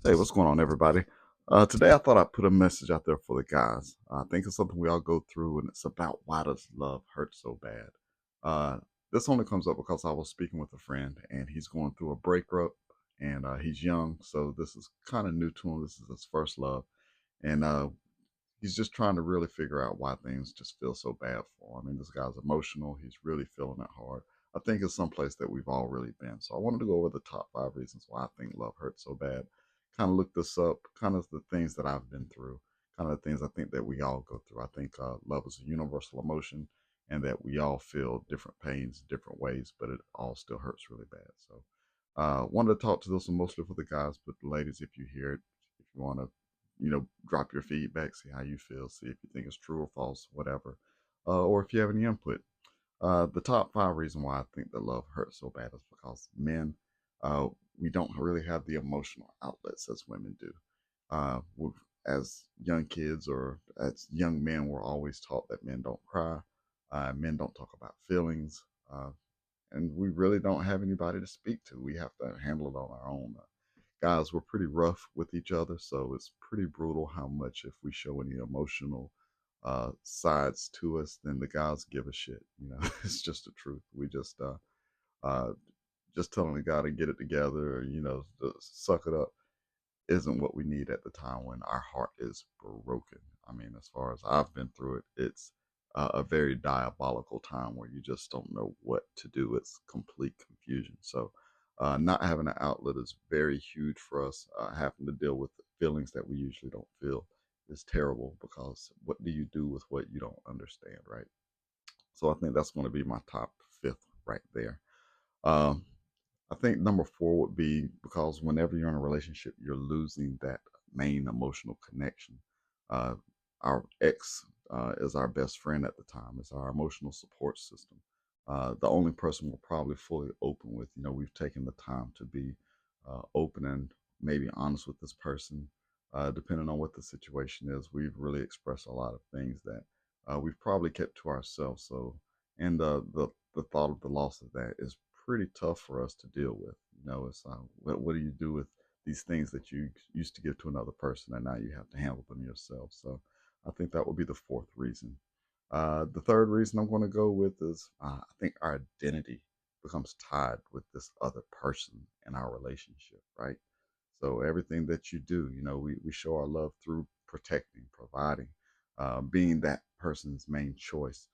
Hey, what's going on, everybody? Today, I thought I'd put a message out there for the guys. I think it's something we all go through, and it's about why does love hurt so bad. Uh, this only comes up because I was speaking with a friend, and he's going through a breakup, and he's young, so this is kind of new to him. This is his first love, and he's just trying to really figure out why things just feel so bad for him. I mean, this guy's emotional. He's really feeling it hard. I think it's someplace that we've all really been. So I wanted to go over the top 5 reasons why I think love hurts so bad. Kind of look this up, kind of the things that I've been through, kind of the things I think that we all go through. I think love is a universal emotion and that we all feel different pains, different ways, but it all still hurts really bad. So wanted to talk to this one mostly for the guys, but the ladies, if you hear it, if you want to drop your feedback, see how you feel, see if you think it's true or false, whatever, or if you have any input. The top 5 reasons why I think that love hurts so bad is because men, uh, we don't really have the emotional outlets as women do. As young kids or as young men, we're always taught that men don't cry, men don't talk about feelings, and we really don't have anybody to speak to. We have to handle it on our own. Guys, we're pretty rough with each other, so it's pretty brutal how much if we show any emotional sides to us, then the guys give a shit. It's just the truth. We uh, just telling the guy to get it together, or, to suck it up, isn't what we need at the time when our heart is broken. I mean, as far as I've been through it, it's a very diabolical time where you just don't know what to do. It's complete confusion. So, not having an outlet is very huge for us. Having to deal with the feelings that we usually don't feel is terrible because what do you do with what you don't understand, right? So, I think that's going to be my top fifth right there. Um, I think number four would be because whenever you're in a relationship, you're losing that main emotional connection. Uh, our ex is our best friend at the time. It's our emotional support system. The only person we're probably fully open with. We've taken the time to be open and maybe honest with this person. Depending on what the situation is, we've really expressed a lot of things that we've probably kept to ourselves. So, and the thought of the loss of that is pretty tough for us to deal with. It's what do you do with these things that you used to give to another person and now you have to handle them yourself? So I think that would be the fourth reason. The third reason I'm going to go with is I think our identity becomes tied with this other person in our relationship, right? So everything that you do, we show our love through protecting, providing, being that person's main choice.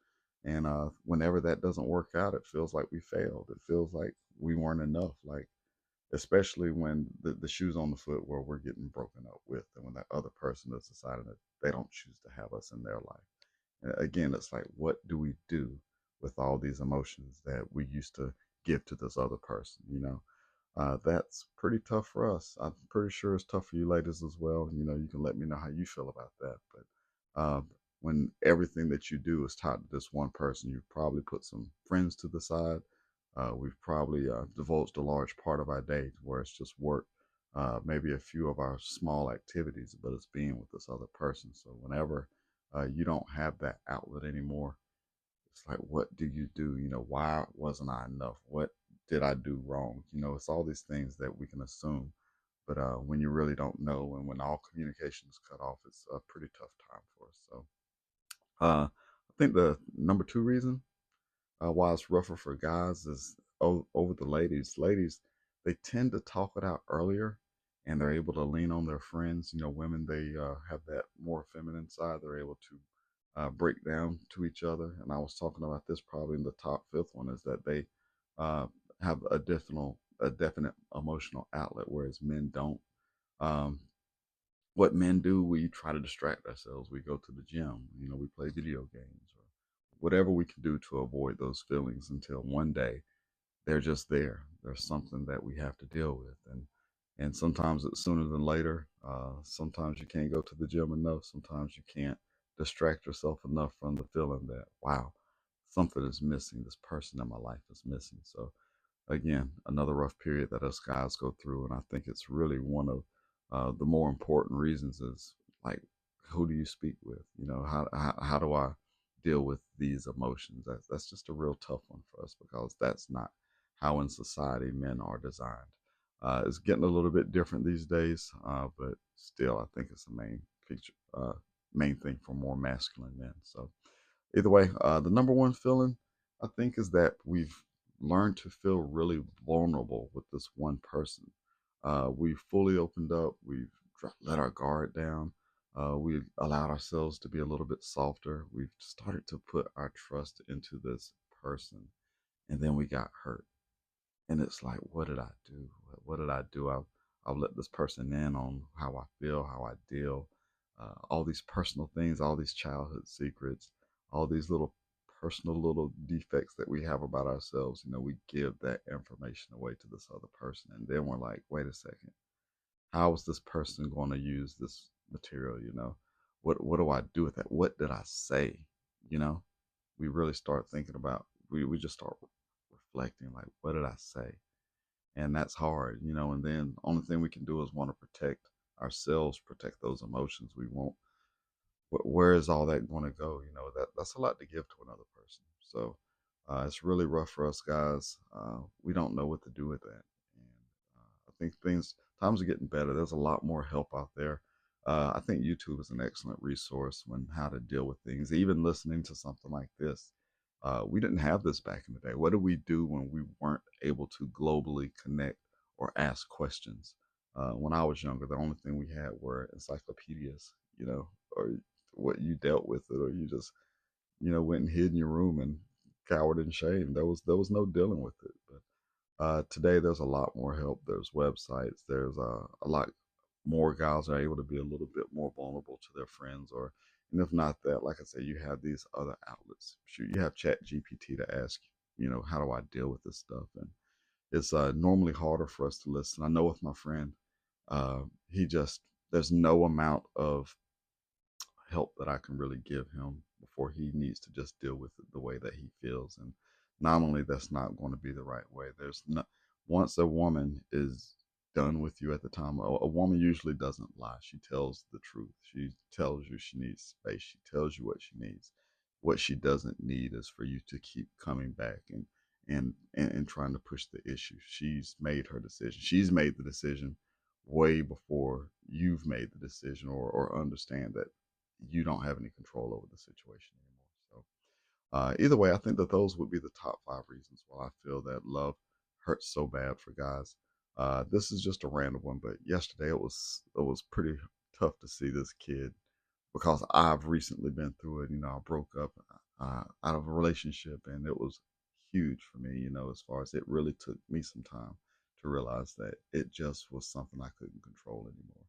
And whenever that doesn't work out, it feels like we failed. It feels like we weren't enough. Like especially when the shoe's on the foot where we're getting broken up with, and when that other person has decided that they don't choose to have us in their life. And again, it's like, what do we do with all these emotions that we used to give to this other person? That's pretty tough for us. I'm pretty sure it's tough for you ladies as well. You can let me know how you feel about that. But when everything that you do is tied to this one person, you've probably put some friends to the side. We've probably divulged a large part of our day where it's just work, maybe a few of our small activities, but it's being with this other person. So whenever you don't have that outlet anymore, it's like, what do you do? Why wasn't I enough? What did I do wrong? It's all these things that we can assume, but when you really don't know, and when all communication is cut off, it's a pretty tough time for us. So, I think the number two reason why it's rougher for guys is over the ladies. Ladies, they tend to talk it out earlier, and they're able to lean on their friends. Women, they have that more feminine side. They're able to break down to each other. And I was talking about this probably in the top fifth one is that they uh, have a definite emotional outlet, whereas men don't. Um, what men do, we try to distract ourselves. We go to the gym, we play video games or whatever we can do to avoid those feelings until one day they're just there. There's something that we have to deal with, and sometimes it's sooner than later. Sometimes you can't go to the gym enough. Sometimes you can't distract yourself enough from the feeling that wow, something is missing. This person in my life is missing. So again, another rough period that us guys go through, and I think it's really one of the more important reasons is like, who do you speak with? How do I deal with these emotions? That's just a real tough one for us because that's not how in society men are designed. It's getting a little bit different these days, but still, I think it's the main thing for more masculine men. So either way, the number one feeling I think is that we've learned to feel really vulnerable with this one person. We've fully opened up. We've let our guard down. We allowed ourselves to be a little bit softer. We've started to put our trust into this person, and then we got hurt. And it's like, what did I do? What did I do? I've let this person in on how I feel, how I deal, all these personal things, all these childhood secrets, all these little personal little defects that we have about ourselves. We give that information away to this other person. And then we're like, wait a second, how is this person going to use this material? What do I do with that? What did I say? You know, we really start thinking about, we just start reflecting, like, what did I say? And that's hard, and then only thing we can do is want to protect ourselves, protect those emotions. We won't, where is all that going to go? That's a lot to give to another person. So it's really rough for us guys. We don't know what to do with that. And I think times are getting better. There's a lot more help out there. I think YouTube is an excellent resource when how to deal with things. Even listening to something like this, we didn't have this back in the day. What did we do when we weren't able to globally connect or ask questions? When I was younger, the only thing we had were encyclopedias, or what you dealt with it, or you just went and hid in your room and cowered in shame. There was no dealing with it. But today there's a lot more help. There's websites. There's a lot more guys are able to be a little bit more vulnerable to their friends, or and if not that, like I said, you have these other outlets. Shoot, you have Chat GPT to ask, how do I deal with this stuff? And it's normally harder for us to listen. I know with my friend, he just there's no amount of help that I can really give him before he needs to just deal with it the way that he feels. And not only that's not going to be the right way. There's not Once a woman is done with you at the time, a woman usually doesn't lie. She tells the truth. She tells you she needs space. She tells you what she needs. What she doesn't need is for you to keep coming back and trying to push the issue. She's made her decision. She's made the decision way before you've made the decision, or understand that you don't have any control over the situation anymore. So either way, I think that those would be the top 5 reasons why I feel that love hurts so bad for guys. This is just a random one, but yesterday it was pretty tough to see this kid, because I've recently been through it. I broke up out of a relationship, and it was huge for me. As far as, it really took me some time to realize that it just was something I couldn't control anymore.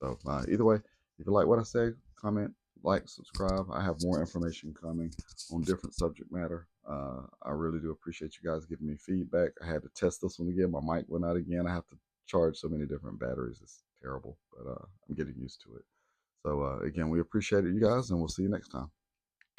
So either way, if you like what I say, comment, like, subscribe. I have more information coming on different subject matter. I really do appreciate you guys giving me feedback. I had to test this one again. My mic went out again. I have to charge so many different batteries. It's terrible, but I'm getting used to it. So again, we appreciate it, you guys, and we'll see you next time.